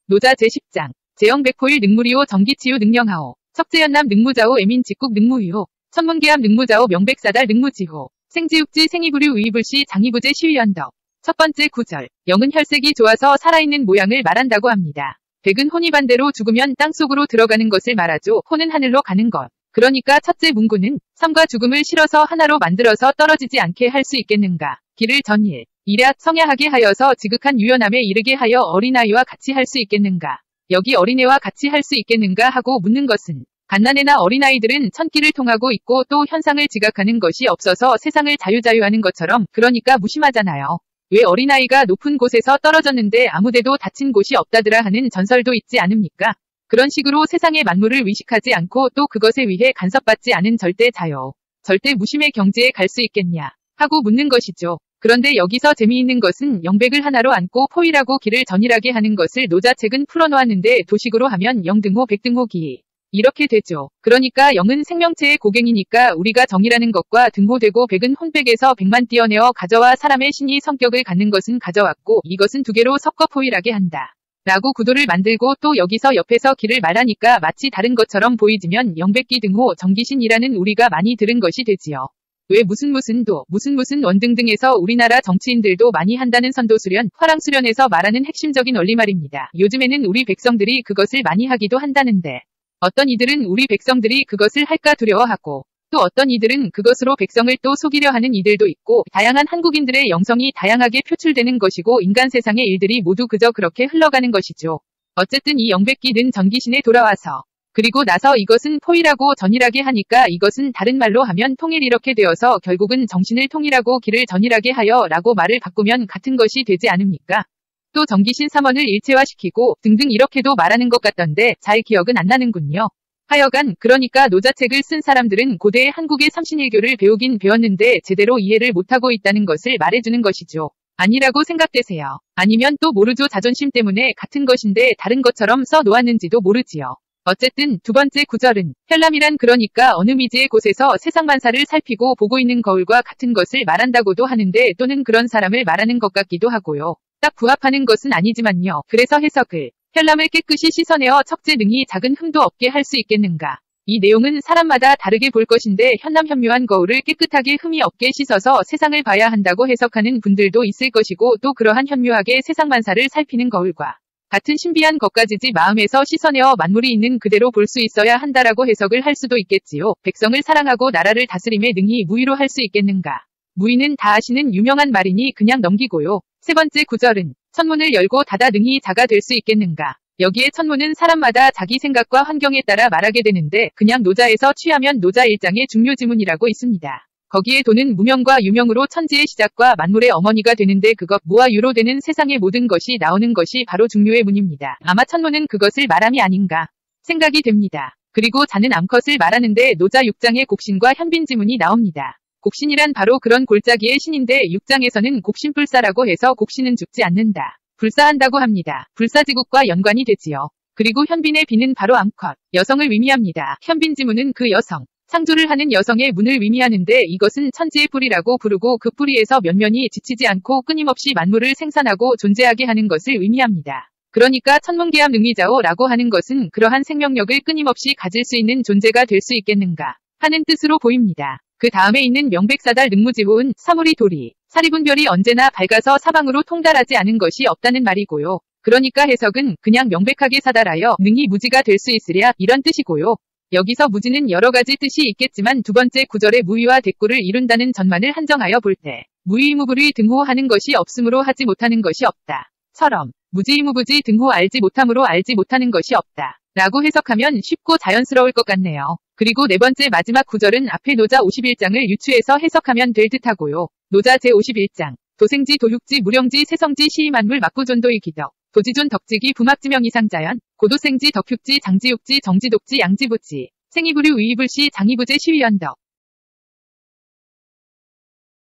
노자 제10장. 제영백포일 능무리오 정기치유 능령하오. 척제연남 능무자오 애민직국 능무위호. 천문계암 능무자오 명백사달 능무지호. 생지육지 생이부류 의불시 장이부제 시위연덕. 첫 번째 구절. 영은 혈색이 좋아서 살아있는 모양을 말한다고 합니다. 백은 혼이 반대로 죽으면 땅속으로 들어가는 것을 말하죠. 혼은 하늘로 가는 것. 그러니까 첫째 문구는 삶과 죽음을 실어서 하나로 만들어서 떨어지지 않게 할 수 있겠는가. 기를 전일. 이랴 성야하게 하여서 지극한 유연함에 이르게 하여 어린아이와 같이 할 수 있겠는가. 여기 어린애와 같이 할 수 있겠는가 하고 묻는 것은 갓난애나 어린아이들은 천기를 통하고 있고 또 현상을 지각하는 것이 없어서 세상을 자유자유하는 것처럼 그러니까 무심하잖아요. 왜 어린아이가 높은 곳에서 떨어졌는데 아무데도 다친 곳이 없다더라 하는 전설도 있지 않습니까? 그런 식으로 세상의 만물을 의식하지 않고 또 그것에 위해 간섭받지 않은 절대 자유, 절대 무심의 경지에 갈 수 있겠냐 하고 묻는 것이죠. 그런데 여기서 재미있는 것은 영백을 하나로 안고 포일하고 기를 전일하게 하는 것을 노자책은 풀어놓았는데 도식으로 하면 영등호 백등호 기. 이렇게 되죠. 그러니까 영은 생명체의 고갱이니까 우리가 정이라는 것과 등호되고 백은 혼백에서 백만 띄어내어 가져와 사람의 신이 성격을 갖는 것은 가져왔고 이것은 두 개로 섞어 포일하게 한다. 라고 구도를 만들고 또 여기서 옆에서 기를 말하니까 마치 다른 것처럼 보이지만 영백기 등호 정기신이라는 우리가 많이 들은 것이 되지요. 왜 무슨 도 무슨 원 등등에서 우리나라 정치인들도 많이 한다는 선도수련, 화랑수련에서 말하는 핵심적인 원리 말입니다. 요즘에는 우리 백성들이 그것을 많이 하기도 한다는데 어떤 이들은 우리 백성들이 그것을 할까 두려워하고 또 어떤 이들은 그것으로 백성을 또 속이려 하는 이들도 있고 다양한 한국인들의 영성이 다양하게 표출되는 것이고 인간 세상의 일들이 모두 그저 그렇게 흘러가는 것이죠. 어쨌든 이 영백기는 전기신에 돌아와서 그리고 나서 이것은 포일하고 전일하게 하니까 이것은 다른 말로 하면 통일 이렇게 되어서 결국은 정신을 통일하고 기를 전일하게 하여 라고 말을 바꾸면 같은 것이 되지 않습니까? 또 정기신 3원을 일체화시키고 등등 이렇게도 말하는 것 같던데 잘 기억은 안 나는군요. 하여간 그러니까 노자책을 쓴 사람들은 고대의 한국의 삼신일교를 배우긴 배웠는데 제대로 이해를 못하고 있다는 것을 말해주는 것이죠. 아니라고 생각되세요. 아니면 또 모르죠. 자존심 때문에 같은 것인데 다른 것처럼 써 놓았는지도 모르지요. 어쨌든 두 번째 구절은 현람이란 그러니까 어느 미지의 곳에서 세상 만사를 살피고 보고 있는 거울과 같은 것을 말한다고도 하는데 또는 그런 사람을 말하는 것 같기도 하고요. 딱 부합하는 것은 아니지만요. 그래서 해석을 현람을 깨끗이 씻어내어 척제 등이 작은 흠도 없게 할 수 있겠는가. 이 내용은 사람마다 다르게 볼 것인데 현람 현묘한 거울을 깨끗하게 흠이 없게 씻어서 세상을 봐야 한다고 해석하는 분들도 있을 것이고 또 그러한 현묘하게 세상 만사를 살피는 거울과 같은 신비한 것까지지 마음에서 씻어내어 만물이 있는 그대로 볼 수 있어야 한다라고 해석을 할 수도 있겠지요. 백성을 사랑하고 나라를 다스림에 능히 무의로 할 수 있겠는가. 무의는 다 아시는 유명한 말이니 그냥 넘기고요. 세 번째 구절은 천문을 열고 닫아 능히 자가 될 수 있겠는가. 여기에 천문은 사람마다 자기 생각과 환경에 따라 말하게 되는데 그냥 노자에서 취하면 노자 1장의 중요지문이라고 있습니다. 거기에 도는 무명과 유명으로 천지의 시작과 만물의 어머니가 되는데 그것 무와 유로 되는 세상의 모든 것이 나오는 것이 바로 중요의 문입니다. 아마 천문은 그것을 말함이 아닌가 생각이 됩니다. 그리고 자는 암컷을 말하는데 노자 6장의 곡신과 현빈지문이 나옵니다. 곡신이란 바로 그런 골짜기의 신인데 6장에서는 곡신불사라고 해서 곡신은 죽지 않는다. 불사한다고 합니다. 불사지국과 연관이 되지요. 그리고 현빈의 비는 바로 암컷, 여성을 의미합니다. 현빈지문은 그 여성, 창조를 하는 여성의 문을 의미하는데 이것은 천지의 뿌리라고 부르고 그 뿌리에서 면면이 지치지 않고 끊임없이 만물을 생산하고 존재하게 하는 것을 의미합니다. 그러니까 천문계암 능미자오라고 하는 것은 그러한 생명력을 끊임없이 가질 수 있는 존재가 될 수 있겠는가 하는 뜻으로 보입니다. 그 다음에 있는 명백사달 능무지호은 사물이 도리, 사리분별이 언제나 밝아서 사방으로 통달하지 않은 것이 없다는 말이고요. 그러니까 해석은 그냥 명백하게 사달하여 능히 무지가 될 수 있으랴 이런 뜻이고요. 여기서 무지는 여러 가지 뜻이 있겠지만 두 번째 구절의 무의와 대꾸를 이룬다는 전만을 한정하여 볼 때 무의무불의 등호하는 것이 없으므로 하지 못하는 것이 없다. 처럼 무지의무부지 등호 알지 못함으로 알지 못하는 것이 없다. 라고 해석하면 쉽고 자연스러울 것 같네요. 그리고 네 번째 마지막 구절은 앞에 노자 51장을 유추해서 해석하면 될 듯하고요. 노자 제51장 도생지 도육지 무령지 세성지 시의만물 막구존도의 기덕 도지존 덕지기 부막지명 이상자연 고도생지 덕육지 장지육지 정지독지 양지부지 생이부류 의이불시 장이부제 시위연덕